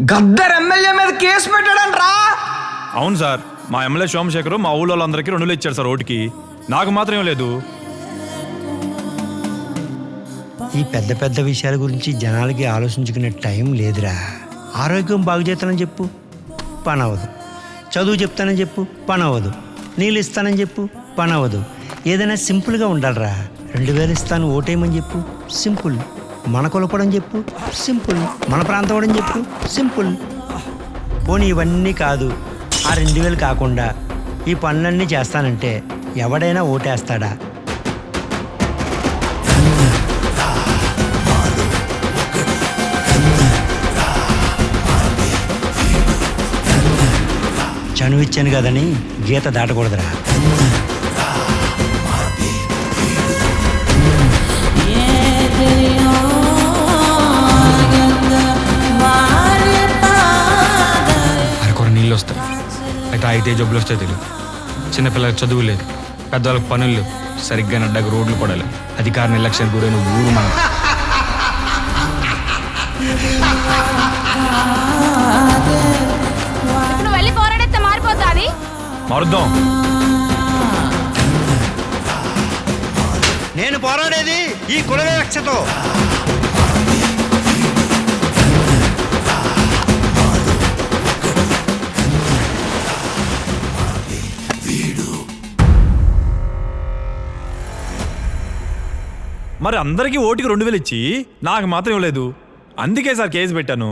Gaddar MLA మీద case పెట్టాడంట్రా. అవును sir, మా ఎమ్మెల్యే సోమశేఖర్ మా ఊళ్ళో వాళ్ళందరికీ 2 ఇచ్చారు సార్ ఓటుకి, నాకు మాత్రం ఏం లేదు. ఈ పెద్ద పెద్ద విషయాల గురించి జనాలకి ఆలోచించుకునే టైం లేదురా. ఆరోగ్యం బాగు చేస్తానని చెప్పు, పని అవ్వదు. చదువు చెప్తానని చెప్పు, పని అవ్వదు. నీళ్ళు ఇస్తానని చెప్పు, పని అవ్వదు. ఏదైనా సింపుల్గా ఉండాలిరా. 2000 ఇస్తాను ఓటేయమని చెప్పు, సింపుల్. మన కొలపడని చెప్పు, సింపుల్. మన ప్రాంతం అవడం చెప్పు, సింపుల్. పోనీ ఇవన్నీ కాదు, ఆ 2000 కాకుండా ఈ పనులన్నీ చేస్తానంటే ఎవడైనా ఓటేస్తాడా? చనువిచ్చాను కదని గీత దాటకూడదురా. అరకొర నీళ్ళు వస్తాయి, అయితే అయితే జబ్బులు వస్తాయి తెలియదు. చిన్నపిల్లలకు చదువు లేదు, పెద్దవాళ్ళకి పనులు లేవు, సరిగ్గా నడ్డకు రోడ్లు పడాలి. అధికార నిర్లక్ష్యానికి గురైన ఊరు మనం. ఇప్పుడు వెళ్ళి పోరాడితే మారిపోతాది. మారుద్దాం. నేను పోరాడేది ఈ కుల వివక్షతో. మరి అందరికీ ఓటుకి 2000 ఇచ్చి నాకు మాత్రం ఇవ్వలేదు, అందుకే సార్ కేసు పెట్టాను.